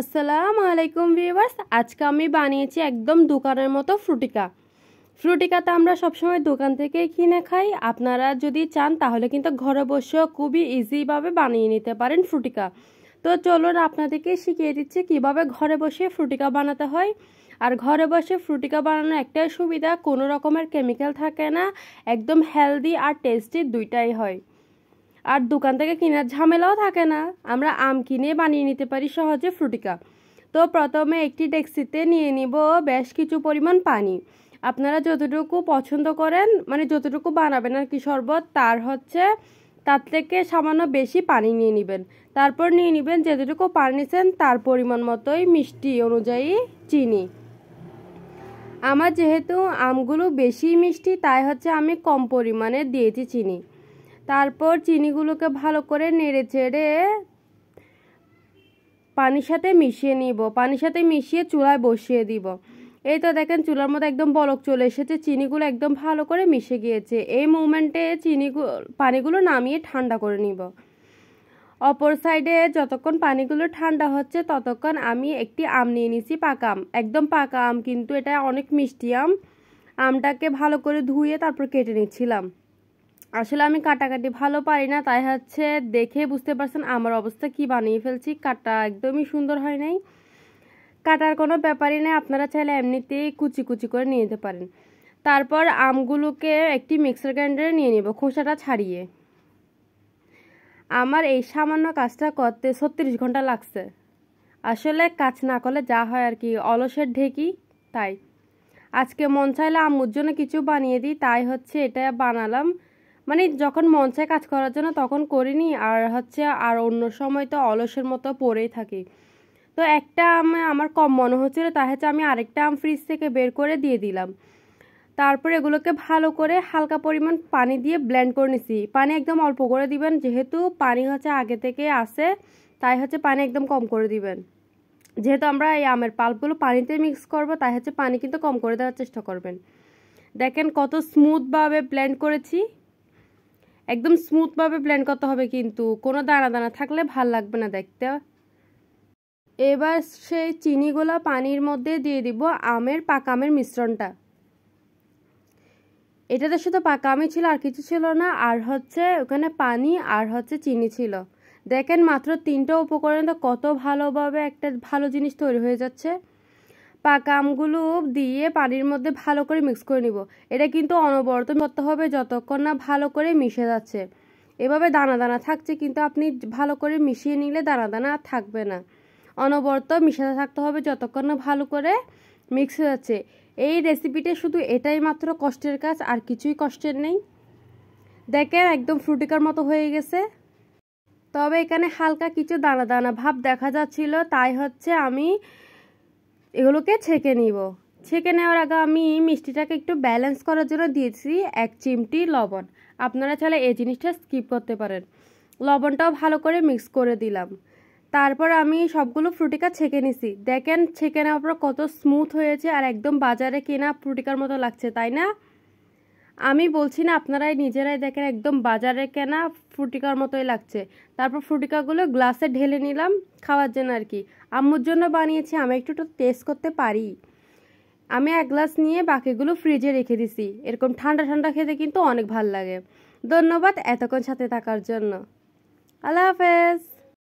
আসসালামু আলাইকুম ভিউয়ার্স, আজকে আমি বানিয়েছি একদম দোকানের মতো ফ্রুটিকা। ফ্রুটিকাটা আমরা সবসময় দোকান থেকে কিনে খাই। আপনারা যদি চান তাহলে কিন্তু ঘরে বসেও খুবই ইজিভাবে বানিয়ে নিতে পারেন ফ্রুটিকা। তো চলুন আপনাদেরকে শিখিয়ে দিচ্ছি কিভাবে ঘরে বসে ফ্রুটিকা বানাতে হয়। আর ঘরে বসে ফ্রুটিকা বানানোর একটাই সুবিধা, কোনো রকমের কেমিক্যাল থাকে না, একদম হেলদি আর টেস্টি দুইটাই হয়। আর দোকান থেকে কেনার ঝামেলাও থাকে না, আমরা আম কিনে বানিয়ে নিতে পারি সহজে ফ্রুটিকা। তো প্রথমে একটি ডেক্সিতে নিয়ে নিব বেশ কিছু পরিমাণ পানি। আপনারা যতটুকু পছন্দ করেন, মানে যতটুকু বানাবেন আর কি শরবত, তার থেকে সামান্য বেশি পানি নিয়ে নেবেন। তারপর নিয়ে নেবেন যতটুকু পানি নিয়েছেন তার পরিমাণ মতোই মিষ্টি অনুযায়ী চিনি। আমার যেহেতু আমগুলো বেশি মিষ্টি, তাই আমি কম পরিমাণে দিয়েছি চিনি। তারপর চিনিগুলোকে ভালো করে নেড়ে চেড়ে পানির সাথে মিশিয়ে নিব। পানির সাথে মিশিয়ে চুলায় বসিয়ে দিব। এই তো দেখেন চুলার মধ্যে একদম বলক চলে এসেছে, চিনিগুলো একদম ভালো করে মিশে গিয়েছে। এই মোমেন্টে পানিগুলো নামিয়ে ঠান্ডা করে নিব। অপর সাইডে যতক্ষণ পানিগুলো ঠান্ডা হচ্ছে ততক্ষণ আমি একটি আম নিয়ে নিছি, পাকা আম, একদম পাকা আম, কিন্তু এটা অনেক মিষ্টি আম। আমটাকে ভালো করে ধুয়ে তারপর কেটে নিচ্ছিলাম। আসলে আমি কাটাকাটি ভালো পারি না, তাই দেখে বুঝতে পারছেন আমার অবস্থা কি বানিয়ে ফেলছি। কাটা একদমই সুন্দর হয় নাই। কাটার কোনো ব্যাপারই নেই, আপনারা চাইলে এমনিতেই কুচি কুচি করে নিয়ে যেতে পারেন। তারপর আমগুলোকে একটি মিক্সার গ্রাইন্ডারে নিয়ে নিব, খোসাটা ছাড়িয়ে। আমার এই সামান্য কাজটা করতে 36 ঘন্টা লাগছে। আসলে কাজ না করলে যা হয় আর কি, অলসের ঢেকি। তাই আজকে মন চাইলে আম্মুর জন্য কিছু বানিয়ে দিই, তাই এটা বানালাম। মানে যখন মন চায় কাজ করার জন্য তখন করিনি, আর অন্য সময় তো অলসের মতো পড়েই থাকি। তো একটা আম আমার কম মনে হচ্ছিল, তাই আমি আরেকটা আম ফ্রিজ থেকে বের করে দিয়ে দিলাম। তারপরে এগুলোকে ভালো করে হালকা পরিমাণ পানি দিয়ে ব্লেন্ড করে নিছি। পানি একদম অল্প করে দিবেন, যেহেতু পানি আগে থেকে আসে, তাই পানি একদম কম করে দিবেন। যেহেতু আমরা এই আমের পাল্পগুলো পানিতে মিক্স করব, তাই পানি কিন্তু কম করে দেওয়ার চেষ্টা করবেন। দেখেন কত স্মুথভাবে ব্লেন্ড করেছি। একদম স্মুথভাবে ব্লেন্ড করতে হবে, কিন্তু কোনো দানা দানা থাকলে ভাল লাগবে না দেখতে। এবার সেই চিনিগুলো পানির মধ্যে দিয়ে দিব পাকা আমের মিশ্রণটা। এটাতে শুধু পাকা আমই ছিল, আর কিছু ছিল না। আর ওখানে পানি আর চিনি ছিল। দেখেন মাত্র 3টা উপকরণ কত ভালোভাবে একটা ভালো জিনিস তৈরি হয়ে যাচ্ছে। পাকা আমগুলো দিয়ে পানির মধ্যে ভালো করে মিক্স করে নিব। এটা কিন্তু অনবরত করতে হবে যতক্ষণ না ভালো করে মিশে যাচ্ছে। এভাবে দানা দানা থাকছে, কিন্তু আপনি ভালো করে মিশিয়ে নিলে দানা দানা থাকবে না। অনবরত মিশাতে থাকতে হবে যতক্ষণ না ভালো করে মিক্স হয়ে যাচ্ছে। এই রেসিপিটা শুধু এটাই মাত্র কষ্টের কাজ, আর কিছুই কষ্টের নেই। দেখেন একদম ফ্রুটিকার মতো হয়ে গেছে। তবে এখানে হালকা কিছু দানা দানা ভাব দেখা যাচ্ছিল, তাই আমি এগুলোকে ছেঁকে নিব। ছেঁকে নেওয়ার আগে আমি মিষ্টিটাকে একটু ব্যালেন্স করার জন্য দিয়েছি 1 চিমটি লবণ। আপনারা চাইলে এই জিনিসটা স্কিপ করতে পারেন। লবণটাও ভালো করে মিক্স করে দিলাম। তারপর আমি সবগুলো ফ্রুটিকা ছেঁকে নিছি। দেখেন ছেঁকে নেওয়ার পর কত স্মুথ হয়েছে, আর একদম বাজারে কেনা ফ্রুটিকার মতো লাগছে, তাই না? আমি বলছি না, আপনারাই নিজেরাই দেখেন একদম বাজারে কেনা ফ্রুটিকার মতোই লাগছে। তারপর ফ্রুটিকাগুলো গ্লাসে ঢেলে নিলাম খাওয়ার জন্য আর কি। আম্মুর জন্য বানিয়েছি, আমি একটু টেস্ট করতে পারি। আমি 1 গ্লাস নিয়ে বাকিগুলো ফ্রিজে রেখে দিছি। এরকম ঠান্ডা ঠান্ডা খেতে কিন্তু অনেক ভালো লাগে। ধন্যবাদ এতক্ষণ সাথে থাকার জন্য। আল্লাহ হাফেজ।